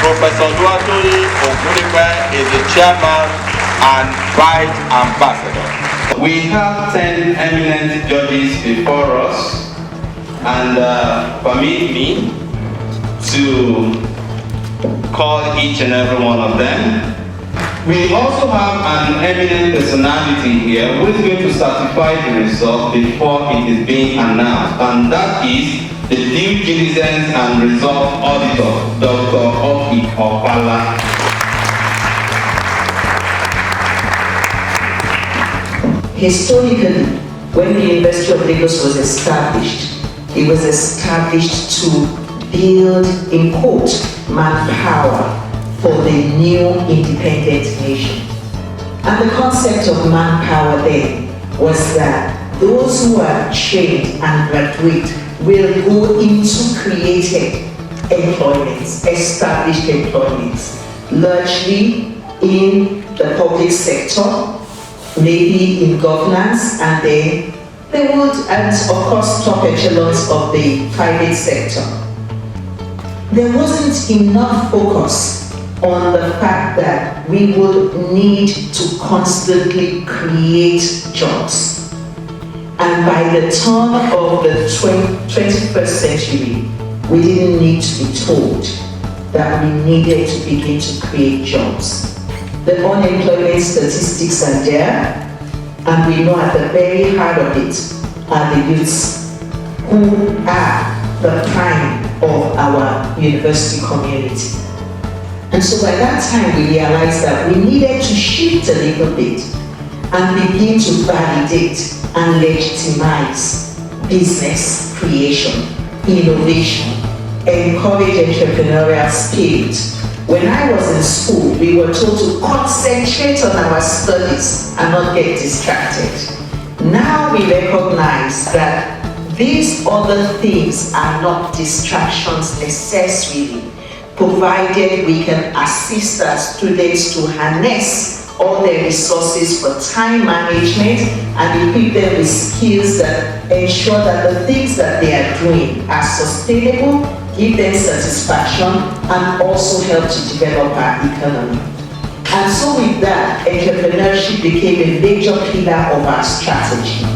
Professor Duaturi Ogunripe is the chairman and BITE ambassador. We have 10 eminent judges before us, and permit me to call each and every one of them. We also have an eminent personality here who is going to certify the result before it is being announced, and that is the due diligence and result auditor, Dr. Oki Opala. Historically, when the University of Lagos was established, it was established to build, import manpower for the new independent nation. And the concept of manpower then was that those who are trained and graduate will go into created employments, established employments, largely in the public sector, maybe in governance, and then they would, and of course, top echelons of the private sector. There wasn't enough focus on the fact that we would need to constantly create jobs. And by the turn of the 21st century, we didn't need to be told that we needed to begin to create jobs. The unemployment statistics are there, and we know at the very heart of it are the youths who are the prime of our university community. And so by that time we realized that we needed to shift a little bit and begin to validate and legitimize business creation, innovation, encourage entrepreneurial spirit. When I was in school, we were told to concentrate on our studies and not get distracted. Now we recognize that these other things are not distractions necessarily, provided we can assist our students to harness all their resources for time management and equip them with skills that ensure that the things that they are doing are sustainable, give them satisfaction, and also help to develop our economy. And so with that, entrepreneurship became a major pillar of our strategy.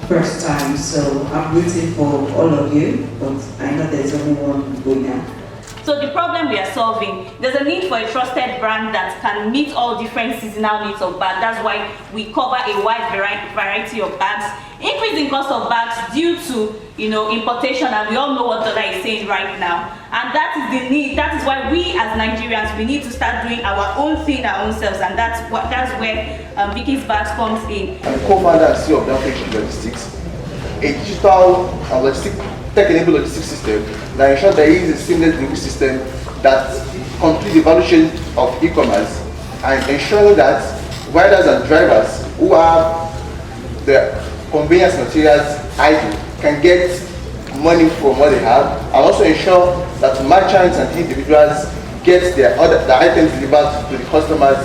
First time, so I'm rooting for all of you, but I know there's only one winner. So the problem we are solving, there's a need for a trusted brand that can meet all different seasonal needs of bags. That's why we cover a wide variety of bags. Increasing cost of bags due to importation, and we all know what dollar is saying right now. And that is the need. That is why we as Nigerians, we need to start doing our own thing our own selves, and that's where Vickie's Bags comes in. I'm co-founder and CEO of Clinched Logistics, a digital and tech-enabled logistics system that ensures there is a seamless delivery system that completes the value chain of e-commerce and ensuring that riders and drivers who have the conveyance materials idle can get money from what they have, and also ensure that merchants and individuals get the items delivered to the customers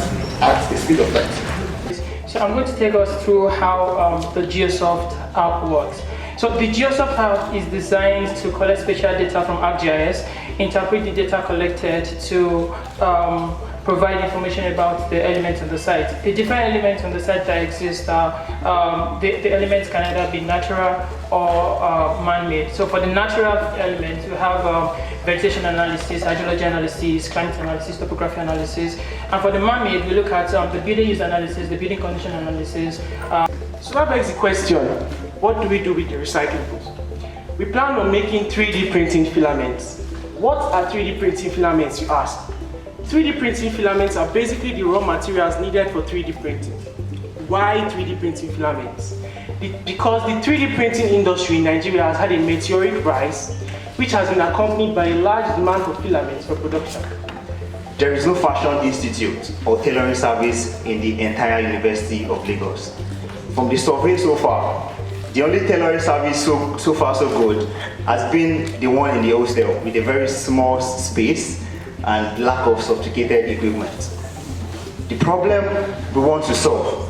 at the speed of light. So I'm going to take us through how the GeoSoft app works. So the GeoSoft app is designed to collect spatial data from ArcGIS, interpret the data collected to provide information about the elements on the site. The different elements on the site that exist are, the elements can either be natural or man-made. So for the natural elements, we have vegetation analysis, hydrology analysis, climate analysis, topography analysis. And for the man-made, we look at the building use analysis, the building condition analysis. So that begs the question, what do we do with the recyclables? We plan on making 3D printing filaments. What are 3D printing filaments, you ask? 3D printing filaments are basically the raw materials needed for 3D printing. Why 3D printing filaments? Because the 3D printing industry in Nigeria has had a meteoric rise, which has been accompanied by a large demand for filaments for production. There is no fashion institute or tailoring service in the entire University of Lagos. From the survey so far, the only tailoring service so far so good has been the one in the hostel with a very small space and lack of sophisticated equipment. The problem we want to solve,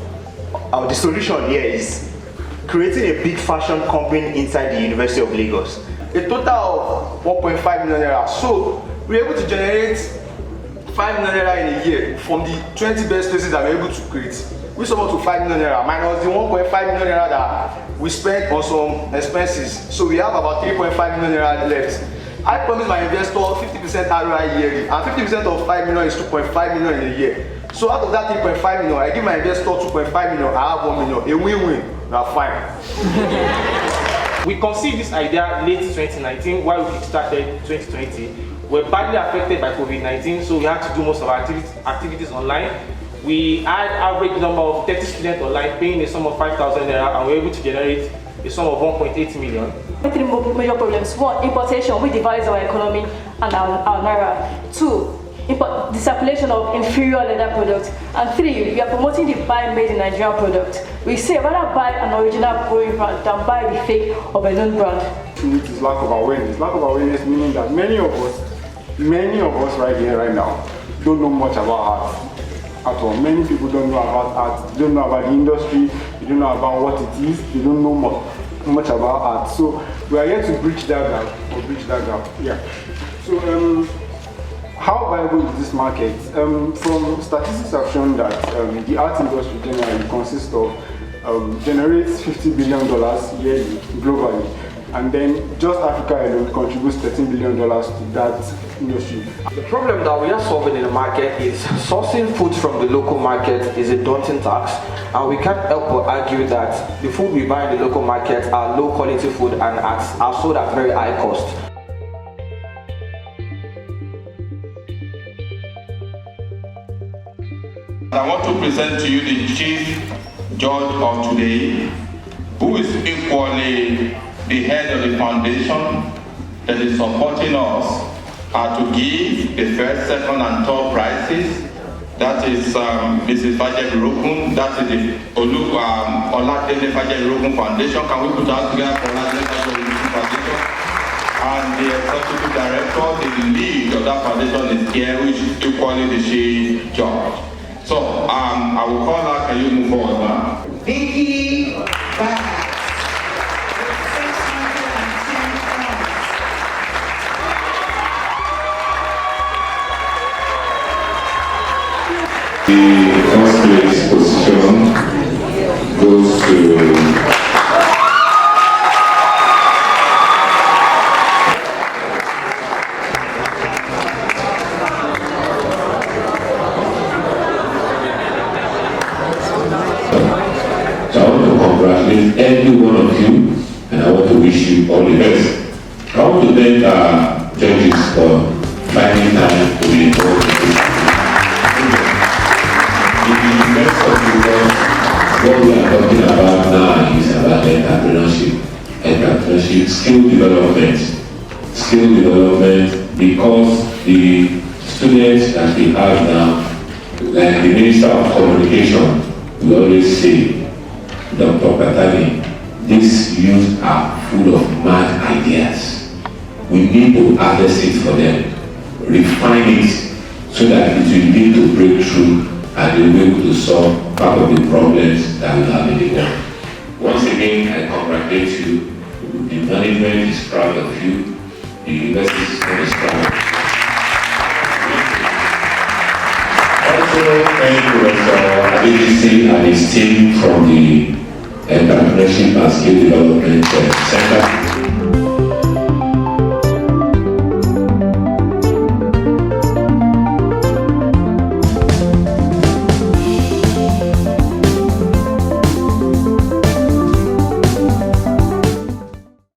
the solution here is creating a big fashion company inside the University of Lagos. A total of 1.5 million naira. So we're able to generate 5 million naira in a year from the 20 best places that we're able to create. We support to 5 million naira minus the 1.5 million naira that we spent on some expenses. So we have about 3.5 million naira left. I promise my investor 50% ROI yearly, and 50% of 5 million is 2.5 million in a year. So out of that 3.5 million, I give my investor 2.5 million, I have 1 million, a win-win. We are fine. We conceived this idea late 2019 while we started 2020. We're badly affected by COVID-19, so we had to do most of our activities online. We had average number of 30 students online paying a sum of 5,000 naira, and we were able to generate a sum of 1.8 million. Three major problems. One, importation, which divides our economy and our naira. Two, the circulation of inferior leather products. And three, we are promoting the buy made in Nigerian product. We say rather buy an original growing brand than buy the fake of a known brand. It is lack of awareness. Lack of awareness meaning that many of us right here, right now, don't know much about art at all. Many people don't know about art, they don't know about the industry, they don't know about what it is, they don't know much about art. So we are here to bridge that gap, Yeah. So how viable is this market? From statistics have shown that the art industry generally consists of generates $50 billion yearly globally, and then just Africa alone contributes $13 billion to that industry. The problem that we are solving in the market is sourcing food from the local market is a daunting task, and we can't help but argue that the food we buy in the local market are low quality food and are sold at very high cost. I want to present to you the chief judge of today, who is equally the head of the foundation that is supporting us to give the first, second, and third prizes. That is Mrs. Fajeburokun, that is the Olalekan Johnson Foundation. Can we put our together for Olalekan Johnson Foundation? And the executive director, the lead of that foundation is here, which is equally the chief judge. So, I will call her. Can you move forward now? Vickie, The first place position goes to congratulate every one of you, and I want to wish you all the best. I want to thank our judges for finding time to be involved in this. The best of because what we are talking about now is about entrepreneurship, skill development, because the students that we have now, like the Minister of Communication, we always say, Dr. Patani, these youth are full of mad ideas. We need to harness it for them, refine it so that it will lead to breakthrough and they will be able to solve part of the problems that we have in the world. Once again, I congratulate you. The management is proud of you. The university system is proud of you. Also, thank Professor Adebisi and his team from the Entrepreneurship and Skill Development Center.